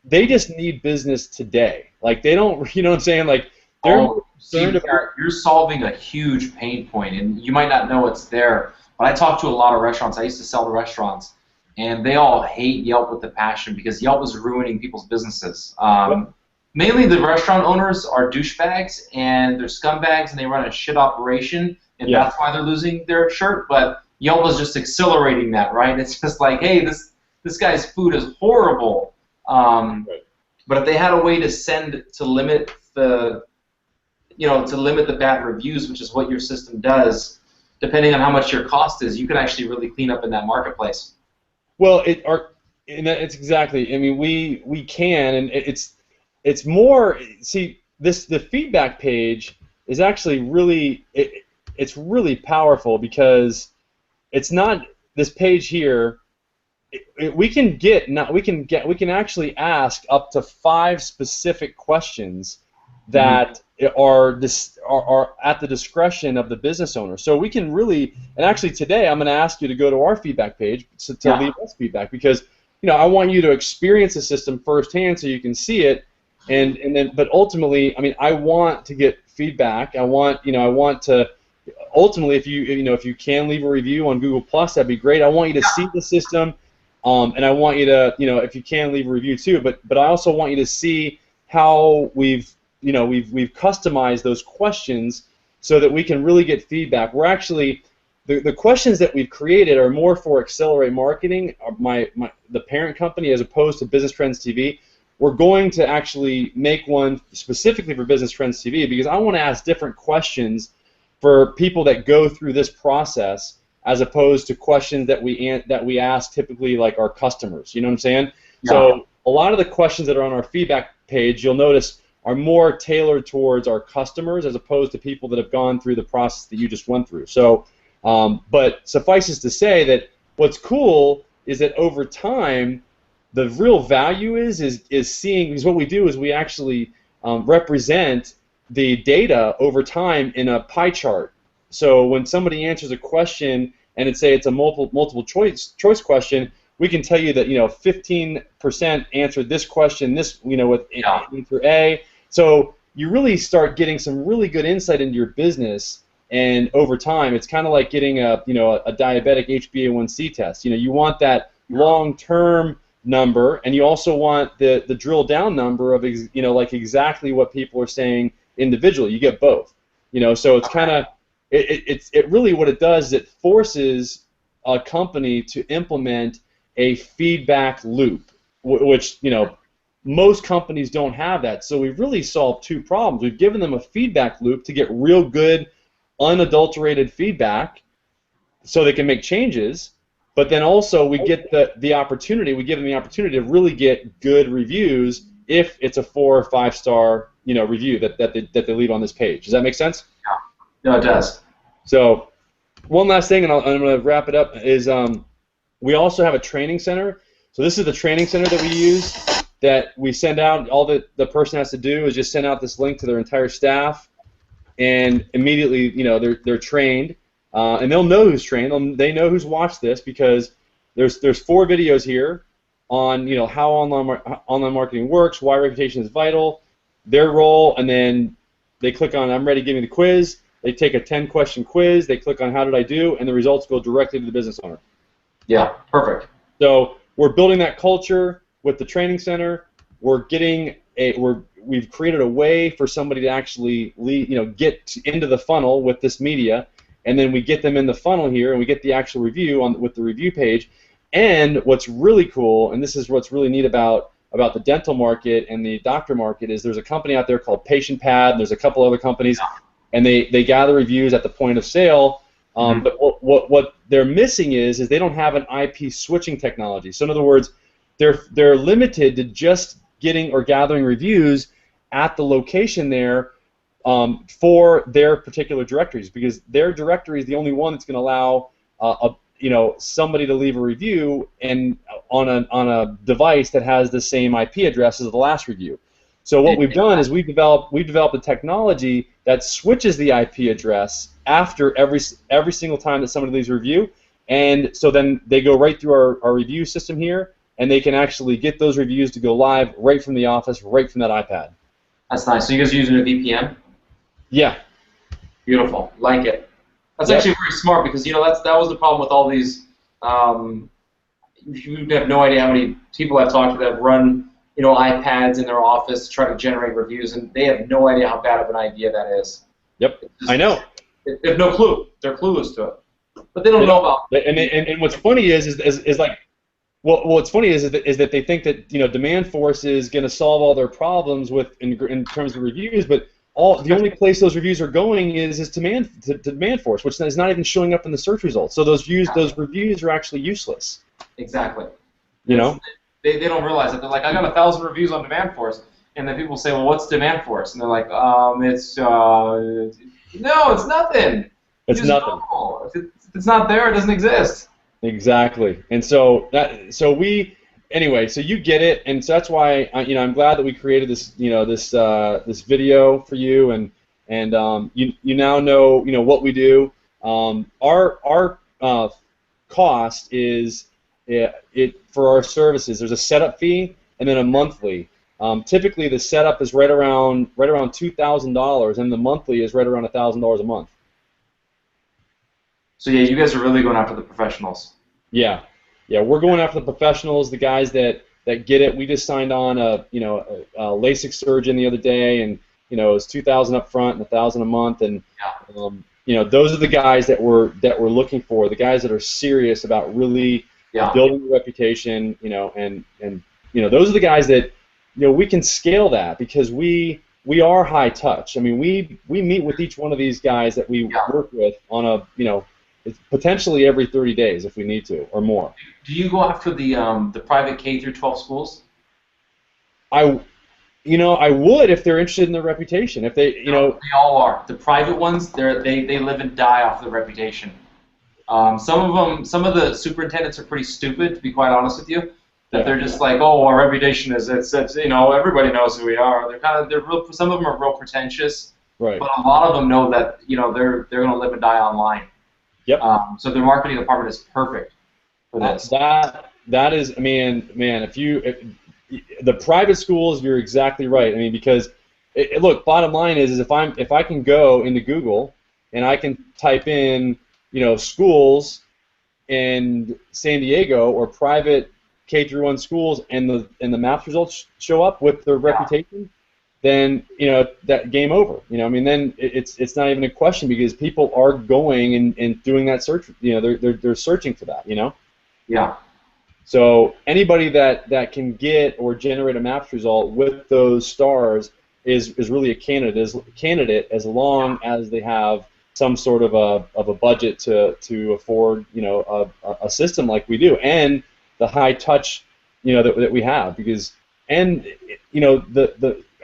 Speaker 1: they just need business today. Like, they don't, you know what I'm saying? Like, they're concerned about.
Speaker 2: You're solving a huge pain point, and you might not know it's there. But I talk to a lot of restaurants. I used to sell to restaurants, and they all hate Yelp with a passion because Yelp is ruining people's businesses. Mainly the restaurant owners are douchebags, and they're scumbags, and they run a shit operation, and that's why they're losing their shirt. But Yelp is just accelerating that, right? It's just like, hey, this guy's food is horrible. But if they had a way to limit the bad reviews, which is what your system does, depending on how much your cost is, you can actually really clean up in that marketplace.
Speaker 1: Well, it's exactly. I mean, we can, and it's more. See, the feedback page is actually really it's really powerful, because it's not this page here. We can actually ask up to 5 specific questions that are at the discretion of the business owner. So we can really, and actually today I'm going to ask you to go to our feedback page to leave us feedback, because I want you to experience the system firsthand so you can see it, and then, but ultimately, I mean, I want to get feedback. I want to ultimately, if you can leave a review on Google Plus, that'd be great. I want you to see the system. And I want you to, if you can, leave a review too. But I also want you to see how we've customized those questions so that we can really get feedback. We're actually the questions that we've created are more for Accelerate Marketing, the parent company, as opposed to Business Trends TV. We're going to actually make one specifically for Business Trends TV, because I want to ask different questions for people that go through this process, as opposed to questions that we ask typically like our customers. You know what I'm saying? Yeah. So a lot of the questions that are on our feedback page, you'll notice, are more tailored towards our customers as opposed to people that have gone through the process that you just went through. So, but suffices to say that what's cool is that over time, the real value is seeing, because what we do is we actually represent the data over time in a pie chart. So when somebody answers a question and it's a multiple choice question, we can tell you that 15% answered this question, with answer A. So you really start getting some really good insight into your business, and over time, it's kind of like getting a diabetic HbA1c test. You want that long-term number, and you also want the drill down number of like exactly what people are saying individually. You get both. So it's kind of it really, what it does is it forces a company to implement a feedback loop, which most companies don't have that. So we've really solved 2 problems. We've given them a feedback loop to get real good, unadulterated feedback, so they can make changes. But then also we get the opportunity. We give them the opportunity to really get good reviews if it's a 4 or 5 star review that they leave on this page. Does that make sense?
Speaker 2: Yeah. No, it does.
Speaker 1: So one last thing, and I'm going to wrap it up, is we also have a training center. So this is the training center that we use, that we send out. All the person has to do is just send out this link to their entire staff, and immediately they're trained, and they'll know who's trained. They know who's watched this, because there's 4 videos here on how online marketing works, why reputation is vital, their role, and then they click on I'm ready, give me the quiz. They take a 10-question quiz. They click on how did I do, and the results go directly to the business owner.
Speaker 2: Yeah, perfect.
Speaker 1: So we're building that culture with the training center. We've created a way for somebody to actually get into the funnel with this media, and then we get them in the funnel here, and we get the actual review with the review page. And what's really cool, and this is what's really neat about the dental market and the doctor market, is there's a company out there called PatientPad, and there's a couple other companies, and they gather reviews at the point of sale. But what they're missing is they don't have an IP switching technology. So in other words, they're limited to just getting or gathering reviews at the location there for their particular directories, because their directory is the only one that's going to allow somebody to leave a review and on a device that has the same IP address as the last review. So what we've done is we've developed a technology that switches the IP address after every single time that somebody leaves a review, and so then they go right through our review system here, and they can actually get those reviews to go live right from the office, right from that iPad.
Speaker 2: That's nice. So you guys are using a VPN?
Speaker 1: Yeah.
Speaker 2: Beautiful. Like it. That's actually very smart, because that was the problem with all these. You have no idea how many people I've talked to that run iPads in their office to try to generate reviews, and they have no idea how bad of an idea that is.
Speaker 1: Yep, I know.
Speaker 2: They have no clue. They're clueless to it, but they don't know about.
Speaker 1: And what's funny is like, what's funny is that they think that Demand Force is going to solve all their problems in terms of reviews, but the only place those reviews are going is to Demand Force, which is not even showing up in the search results. So those reviews are actually useless.
Speaker 2: Exactly.
Speaker 1: They
Speaker 2: don't realize it. They're like, I got 1,000 reviews on Demand Force, and then people say, well, what's Demand Force? And they're like, it's no, it's nothing.
Speaker 1: It's nothing.
Speaker 2: If it's not there, it doesn't exist.
Speaker 1: Exactly. And so anyway, so you get it, and so that's why I'm glad that we created this this video for you, and you now know what we do. Our cost is for our services. There's a setup fee and then a monthly. Typically, the setup is right around $2,000, and the monthly is right around $1,000 a month. So
Speaker 2: yeah, you guys are really going after the professionals.
Speaker 1: Yeah, we're going after the professionals, the guys that get it. We just signed on a LASIK surgeon the other day, and it was $2,000 up front and $1,000 a month, and those are the guys that we're looking for, the guys that are serious about really building a reputation, and those are the guys that we can scale that, because we are high touch. I mean, we meet with each one of these guys that we work with on a it's potentially every 30 days if we need to, or more.
Speaker 2: Do you go after the private K through 12 schools?
Speaker 1: I would, if they're interested in their reputation. If they,
Speaker 2: they all are. The private ones, they live and die off the reputation. Some of the superintendents are pretty stupid, to be quite honest with you. That they're just like, oh, our reputation is it's everybody knows who we are. Some of them are real pretentious.
Speaker 1: Right.
Speaker 2: But a lot of them know that they're going to live and die online.
Speaker 1: Yep.
Speaker 2: So their marketing department is perfect for this.
Speaker 1: That is, man, if the private schools, you're exactly right. I mean, because look, bottom line is if I can go into Google and I can type in schools in San Diego or private K-1 schools, and the math results show up with their reputation, then that game over. I mean, then it's not even a question, because people are going and doing that search. They're searching for that.
Speaker 2: Yeah.
Speaker 1: So anybody that can get or generate a maps result with those stars is really a candidate as long as they have some sort of a budget to afford a system like we do, and the high touch that we have, because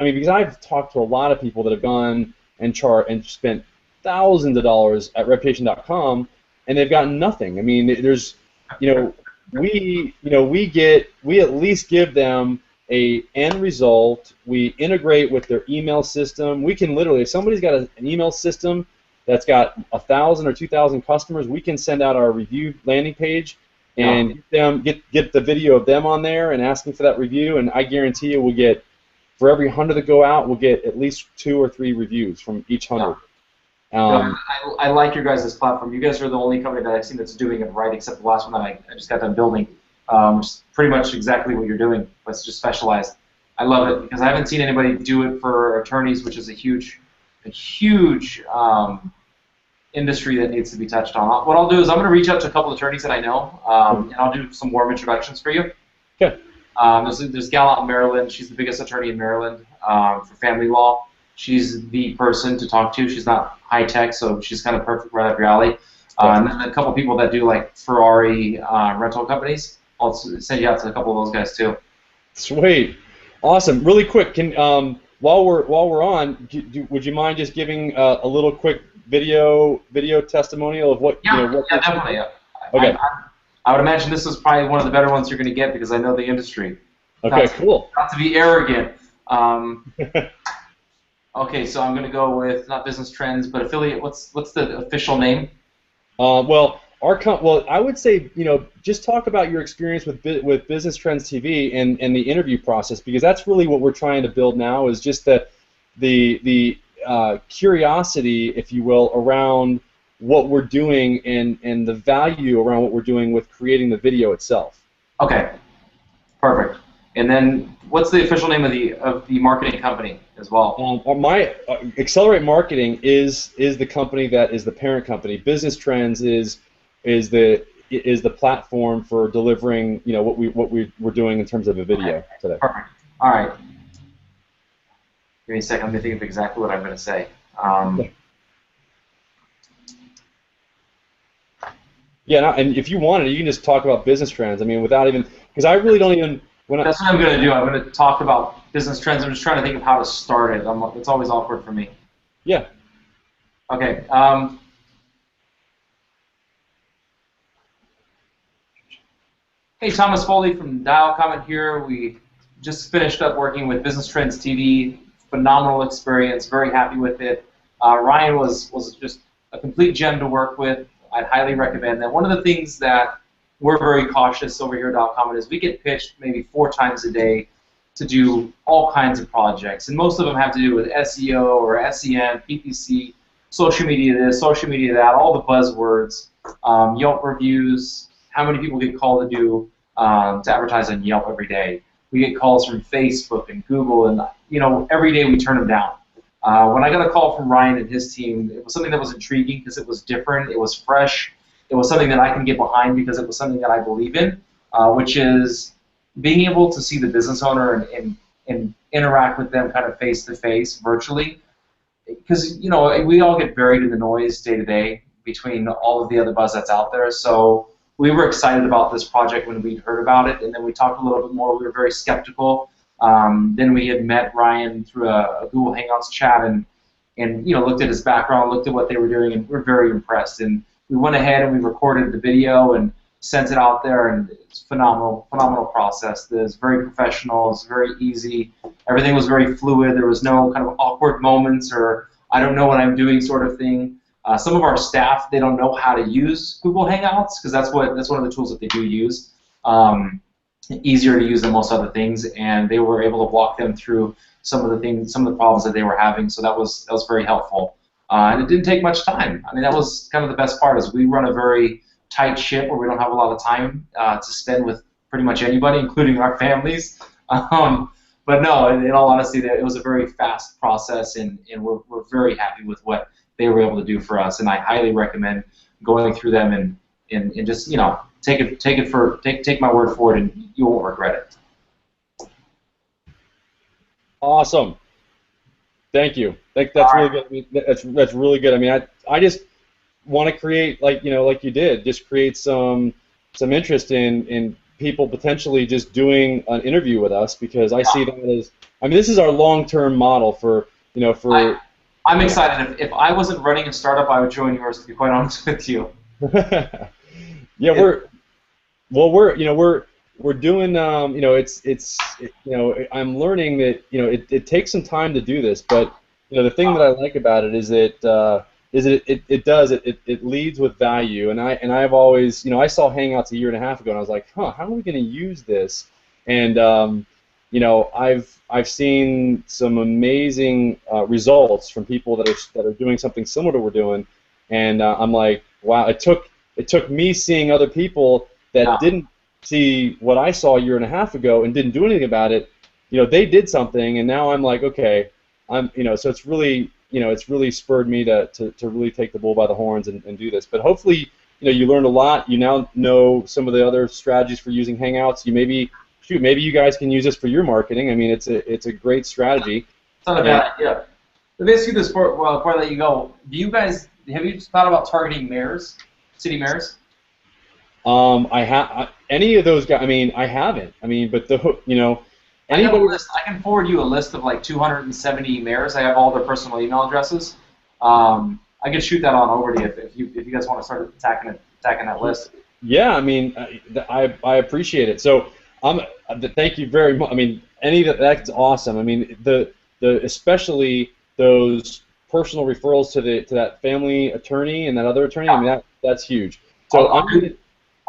Speaker 1: because I've talked to a lot of people that have gone and spent thousands of dollars at reputation.com, and they've gotten nothing. I mean, there's we at least give them a end result. We integrate with their email system. We can literally, if somebody's got an email system that's got 1,000 or 2,000 customers, we can send out our review landing page, and get the video of them on there and asking for that review, and I guarantee you we'll get, for every 100 that go out, we'll get at least 2 or 3 reviews from each 100.
Speaker 2: I like your guys' platform. You guys are the only company that I've seen that's doing it right, except the last one that I just got done building. It's pretty much exactly what you're doing, but it's just specialized. I love it because I haven't seen anybody do it for attorneys, which is a huge industry that needs to be touched on. What I'll do is I'm going to reach out to a couple of attorneys that I know, and I'll do some warm introductions for you.
Speaker 1: Okay.
Speaker 2: There's a gal out in Maryland. She's the biggest attorney in Maryland for family law. She's the person to talk to. She's not high tech, so she's kind of perfect right up your alley. And then a couple people that do like Ferrari rental companies. I'll send you out to a couple of those guys too.
Speaker 1: Sweet, awesome. Really quick, can while we're on, would you mind just giving a little quick video testimonial of what?
Speaker 2: Yeah,
Speaker 1: you know,
Speaker 2: yeah, definitely. Yeah.
Speaker 1: Okay.
Speaker 2: I would imagine this is probably one of the better ones you're going to get because I know the industry.
Speaker 1: Okay, cool.
Speaker 2: Not to be arrogant. Okay, so I'm going to go with not Business Trends, but affiliate. What's the official name?
Speaker 1: Well, I would say, you know, just talk about your experience with Business Trends TV and the interview process, because that's really what we're trying to build now, is just the curiosity, if you will, around what we're doing and the value around what we're doing with creating the video itself.
Speaker 2: Okay, perfect. And then what's the official name of the marketing company as well?
Speaker 1: My Accelerate Marketing is the company that is the parent company. Business Trends is the platform for delivering, you know, what we're doing in terms of a video today.
Speaker 2: Perfect. All right. Give me a second. I'm going to think of exactly what I'm going to say.
Speaker 1: Yeah, and if you wanted, you can just talk about Business Trends. I mean, without even, because I really don't even.
Speaker 2: That's what I'm going to do. I'm going to talk about Business Trends. I'm just trying to think of how to start it. It's always awkward for me.
Speaker 1: Yeah.
Speaker 2: Okay. Hey, Thomas Foley from Dial Comment here. We just finished up working with Business Trends TV. Phenomenal experience. Very happy with it. Ryan was just a complete gem to work with. I'd highly recommend that. One of the things that we're very cautious over here at Dial Comment is we get pitched maybe 4 times a day to do all kinds of projects, and most of them have to do with SEO or SEM, PPC, social media this, social media that, all the buzzwords, Yelp reviews. How many people get called to advertise on Yelp every day? We get calls from Facebook and Google, and you know, every day we turn them down. When I got a call from Ryan and his team, it was something that was intriguing because it was different, it was fresh, it was something that I can get behind because it was something that I believe in, which is being able to see the business owner and interact with them kind of face to face virtually. Because you know, we all get buried in the noise day to day between all of the other buzz that's out there. So we were excited about this project when we heard about it, and then we talked a little bit more. We were very skeptical. Then we had met Ryan through a Google Hangouts chat, and you know, looked at his background, looked at what they were doing, and we're very impressed. And we went ahead and we recorded the video and sent it out there, and it's phenomenal process. It's very professional. It's very easy. Everything was very fluid. There was no kind of awkward moments or I don't know what I'm doing sort of thing. Some of our staff, they don't know how to use Google Hangouts because that's one of the tools that they do use. Easier to use than most other things, and they were able to walk them through some of the problems that they were having. So that was very helpful, and it didn't take much time. I mean, that was kind of the best part, is we run a very tight ship where we don't have a lot of time to spend with pretty much anybody, including our families. But no, in all honesty, it was a very fast process, and we're very happy with what they were able to do for us. And I highly recommend going through them and just, you know, take my word for it, and you won't regret it.
Speaker 1: Awesome. Thank you. That's really good. I mean, that's really good. I mean, I just want to create, like, you know, like you did, just create some interest in people potentially just doing an interview with us, because I see that as, I mean, this is our long-term model for, you know, for.
Speaker 2: I'm excited. If I wasn't running a startup, I would join yours, to be quite honest with you.
Speaker 1: Yeah, we're doing, you know, you know, I'm learning that, you know, it takes some time to do this, but, you know, the thing that I like about it is that, it leads with value, and I've always, I saw Hangouts a year and a half ago, and I was like, how are we going to use this? And I've seen some amazing results from people that are doing something similar to what we're doing, and I'm like, wow, it took me seeing other people that didn't see what I saw a year and a half ago and didn't do anything about it. They did something, and now I'm like, okay, so it's really, it's really spurred me to really take the bull by the horns and do this. But hopefully, you learned a lot. You now know some of the other strategies for using Hangouts. Maybe you guys can use this for your marketing. I mean, it's a great strategy.
Speaker 2: It's not a bad idea. Let me ask you this before I let you go. Have you thought about targeting mayors, city mayors?
Speaker 1: Any of those guys. I mean, I haven't. I mean, but
Speaker 2: I can forward you a list of like 270 mayors. I have all their personal email addresses. I can shoot that on over to you if you guys want to start attacking that list.
Speaker 1: Yeah, I mean, I appreciate it. So thank you very much. I mean, that's awesome. I mean, especially those personal referrals to that family attorney and that other attorney. I mean, that's huge. So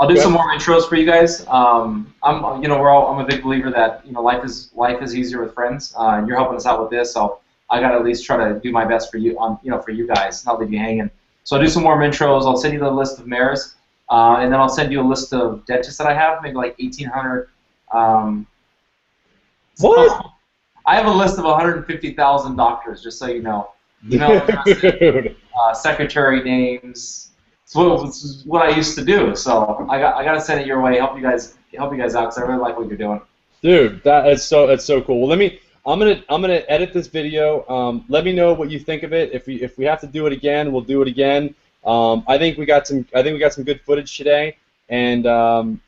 Speaker 2: I'll do some more intros for you guys. I'm a big believer that life is easier with friends. And you're helping us out with this, so I gotta at least try to do my best for you for you guys, not leave you hanging. So I'll do some more intros. I'll send you the list of mayors, and then I'll send you a list of dentists that I have, maybe like 1,800.
Speaker 1: What?
Speaker 2: I have a list of 150,000 doctors, just so you know. Email addresses, secretary names. It's what I used to do, so I got to send it your way. Help you guys out because I really like what you're doing.
Speaker 1: Dude, that's so cool. Well, I'm gonna edit this video. Let me know what you think of it. If we have to do it again, we'll do it again. I think we got some good footage today, and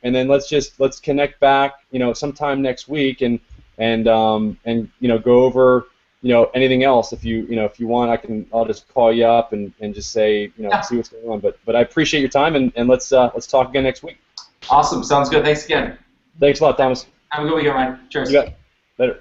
Speaker 1: then let's connect back, sometime next week and go over anything else. If you want, I'll just call you up and just say, see what's going on. But I appreciate your time, and let's talk again next week.
Speaker 2: Awesome. Sounds good. Thanks again.
Speaker 1: Thanks a lot, Thomas.
Speaker 2: Have a good weekend, Ryan. Cheers.
Speaker 1: You bet. Later.